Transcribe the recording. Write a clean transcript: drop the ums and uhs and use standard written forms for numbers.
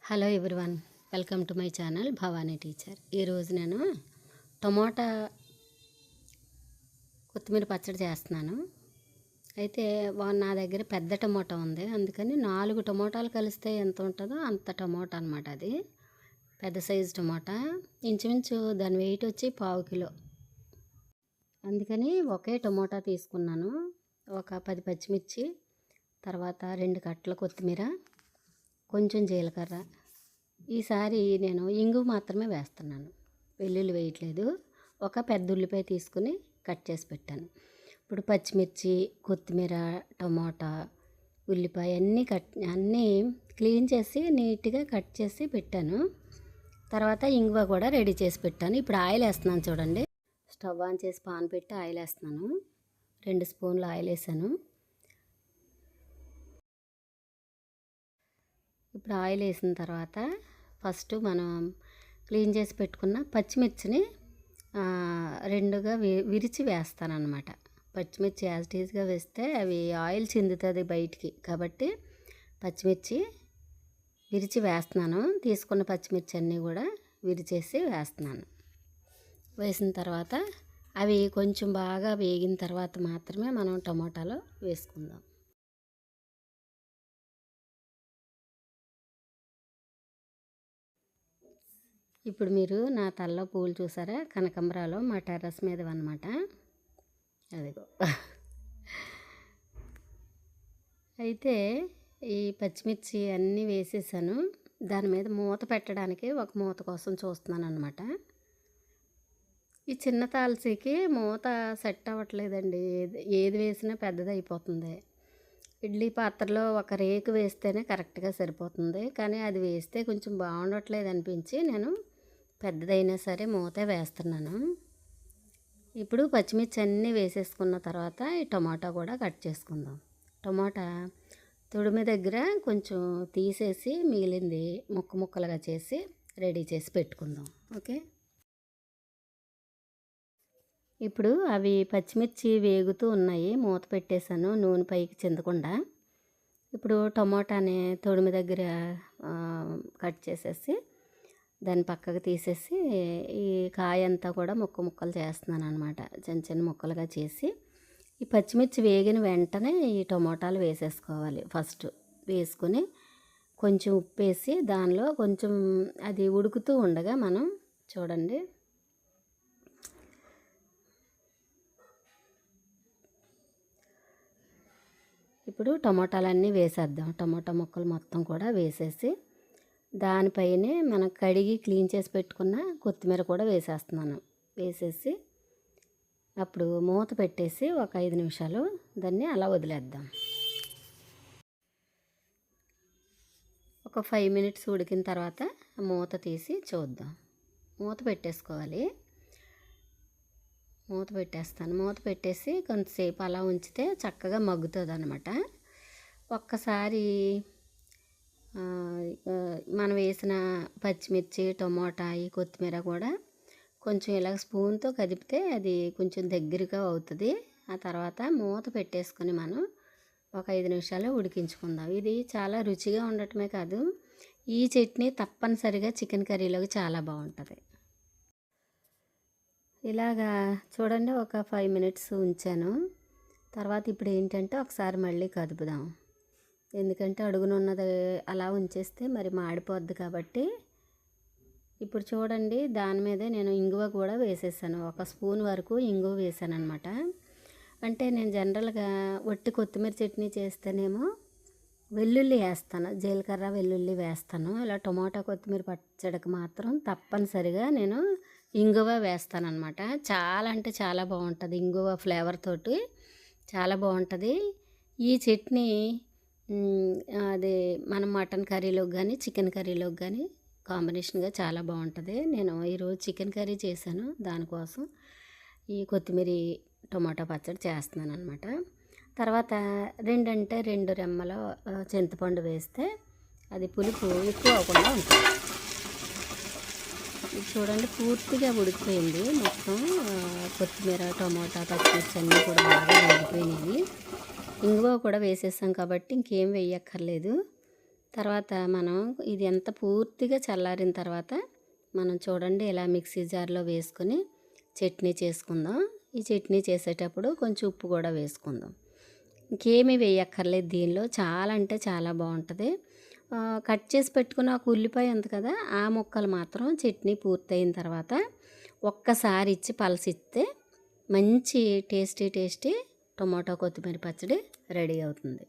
Hello everyone, welcome to my channel Bhavani teacher. ఈరోజు నేను tomato కొత్తిమీర పచ్చడి చేస్తున్నాను. అయితే నా దగ్గర పెద్ద టమోటా ఉంది, అందుకని 4 టమోటాలు కలిస్తే ఎంత ఉంటుందో అంత టమోటా అనమాట. అది పెద్ద సైజు టమోటా, ఇంచుమించు దాని వెయిట్ వచ్చి 1/2 కిలో. అందుకని ఒకే టమోటా తీసుకున్నాను. ఒక 10 పచ్చిమిర్చి, తర్వాత 2 కట్టల కొత్తిమీర, కొంచెం జీలకర్ర. ఈసారి నేను ఇంగువ మాత్రమే వేస్తున్నాను, వెల్లుల్లి వేయట్లేదు. ఒక పెద్ద ఉల్లిపాయ తీసుకుని కట్ చేసి పెట్టాను. ఇప్పుడు పచ్చిమిర్చి, కొత్తిమీర, టమోటా, ఉల్లిపాయ అన్నీ క్లీన్ చేసి నీట్గా కట్ చేసి పెట్టాను. తర్వాత ఇంగువ కూడా రెడీ చేసి పెట్టాను. ఇప్పుడు ఆయిల్ వేస్తున్నాను. చూడండి, స్టవ్ ఆన్ చేసి పాన్ పెట్టి ఆయిల్ వేస్తున్నాను. 2 స్పూన్లు ఆయిల్ వేసాను. ఇప్పుడు ఆయిల్ వేసిన తర్వాత ఫస్ట్ మనం క్లీన్ చేసి పెట్టుకున్న పచ్చిమిర్చిని 2గా విరిచి వేస్తాను అన్నమాట. పచ్చిమిర్చి యాజ్ ఇట్ ఈజ్గా వేస్తే అవి ఆయిల్ చిందుతుంది బయటికి, కాబట్టి పచ్చిమిర్చి విరిచి వేస్తున్నాను. తీసుకున్న పచ్చిమిర్చి అన్నీ కూడా విరిచేసి వేస్తున్నాను. వేసిన తర్వాత అవి కొంచెం బాగా వేగిన తర్వాత మాత్రమే మనం టమోటాలో వేసుకుందాం. ఇప్పుడు మీరు నా తలలో పూలు చూసారా? కనకంబరాలు మా టెర్రస్ మీద అన్నమాట. అదిగో. అయితే ఈ పచ్చిమిర్చి అన్నీ వేసేసాను. దాని మీద మూత పెట్టడానికి ఒక మూత కోసం చూస్తున్నాను అన్నమాట. ఈ చిన్న తాల్చీకి మూత సెట్ అవ్వట్లేదండి. ఏది వేసినా పెద్దది అయిపోతుంది. ఇడ్లీ పాత్రలో ఒక రేకు వేస్తేనే కరెక్ట్గా సరిపోతుంది, కానీ అది వేస్తే కొంచెం బాగుండట్లేదు అనిపించి నేను పెద్దదైనా సరే మూతే వేస్తున్నాను. ఇప్పుడు పచ్చిమిర్చి అన్నీ వేసేసుకున్న తర్వాత ఈ టమాటా కూడా కట్ చేసుకుందాం. టమాటా తొడిమి దగ్గర కొంచెం తీసేసి మిగిలింది ముక్కలుగా చేసి రెడీ చేసి పెట్టుకుందాం. ఓకే, ఇప్పుడు అవి పచ్చిమిర్చి వేగుతూ ఉన్నాయి. మూత పెట్టేశాను నూనె పైకి చెందకుండా. ఇప్పుడు టమోటాని తొడిమి దగ్గర కట్ చేసేసి దాన్ని పక్కకు తీసేసి ఈ కాయ అంతా కూడా ముక్కలు చేస్తున్నాను అనమాట. చిన్న చిన్న ముక్కలుగా చేసి ఈ పచ్చిమిర్చి వేగిన వెంటనే ఈ టమోటాలు వేసేసుకోవాలి. ఫస్ట్ వేసుకొని కొంచెం ఉప్పు వేసి దానిలో కొంచెం అది ఉడుకుతూ ఉండగా మనం చూడండి ఇప్పుడు టమోటాలన్నీ వేసేద్దాం. టమోటా ముక్కలు మొత్తం కూడా వేసేసి దానిపైనే మనం కడిగి క్లీన్ చేసి పెట్టుకున్న కొత్తిమీర కూడా వేసేస్తున్నాను. వేసేసి అప్పుడు మూత పెట్టేసి ఒక 5 నిమిషాలు దాన్ని అలా వదిలేద్దాం. ఒక 5 మినిట్స్ ఉడికిన తర్వాత మూత తీసి చూద్దాం. మూత పెట్టేసుకోవాలి. మూత పెట్టేస్తాను. మూత పెట్టేసి కొంతసేపు అలా ఉంచితే చక్కగా మగ్గుతుంది అన్నమాట. ఒక్కసారి మనం వేసిన పచ్చిమిర్చి, టమోటా, ఈ కొత్తిమీర కూడా కొంచెం ఇలా స్పూన్తో కదిపితే అది కొంచెం దగ్గరగా అవుతుంది. ఆ తర్వాత మూత పెట్టేసుకొని మనం ఒక 5 నిమిషాలు ఉడికించుకుందాం. ఇది చాలా రుచిగా ఉండటమే కాదు, ఈ చట్నీ తప్పనిసరిగా చికెన్ కర్రీలోకి చాలా బాగుంటుంది. ఇలాగా చూడండి, ఒక 5 మినిట్స్ ఉంచాను. తర్వాత ఇప్పుడు ఏంటంటే ఒకసారి మళ్ళీ కదుపుదాం. ఎందుకంటే అడుగునున్నది అలా ఉంచేస్తే మరి మాడిపోద్ది. కాబట్టి ఇప్పుడు చూడండి, దాని మీదే నేను ఇంగువ కూడా వేసేసాను. 1 స్పూన్ వరకు ఇంగువ వేసాను అనమాట. అంటే నేను జనరల్గా ఒట్టి కొత్తిమీర చట్నీ చేస్తేనేమో వెల్లుల్లి వేస్తాను, జీలకర్ర వెల్లుల్లి వేస్తాను. ఇలా టమోటా కొత్తిమీర పచ్చడికి మాత్రం తప్పనిసరిగా నేను ఇంగువ వేస్తానన్నమాట. చాలా అంటే చాలా బాగుంటుంది. ఇంగువ ఫ్లేవర్ తోటి చాలా బాగుంటుంది ఈ చట్నీ. అది మనం మటన్ కర్రీలోకి కానీ చికెన్ కర్రీలోకి కానీ కాంబినేషన్గా చాలా బాగుంటుంది. నేను ఈరోజు చికెన్ కర్రీ చేశాను, దానికోసం ఈ కొత్తిమీర టమాటా పచ్చడి చేస్తున్నాను అనమాట. తర్వాత 2 రెమ్మల చింతపండు వేస్తే అది పులుపు ఎక్కువ అవ్వకుండా ఉంటుంది. చూడండి, పూర్తిగా ఉడికిపోయింది మొత్తం. కొత్తిమీర, టమాటా, పచ్చిమిర్చి అన్నీ కూడా బాగా ఉడికిపోయినాయి. ఇంగువ కూడా వేసేసాం కాబట్టి ఇంకేం వేయక్కర్లేదు. తర్వాత మనం ఇది ఎంత పూర్తిగా చల్లారిన తర్వాత మనం చూడండి ఇలా మిక్సీ జార్లో వేసుకొని చట్నీ చేసుకుందాం. ఈ చట్నీ చేసేటప్పుడు కొంచెం ఉప్పు కూడా వేసుకుందాం. ఇంకేమీ వేయక్కర్లేదు దీనిలో. చాలా అంటే చాలా బాగుంటుంది. కట్ చేసి పెట్టుకున్న ఒక ఉల్లిపాయ ఉంది కదా, ఆ ముక్కలు మాత్రం చట్నీ పూర్తయిన తర్వాత ఒక్కసారి ఇచ్చి పలసిస్తే మంచి టేస్టీ టొమాటో కొత్తిమీర పచ్చడి రెడీ అవుతుంది.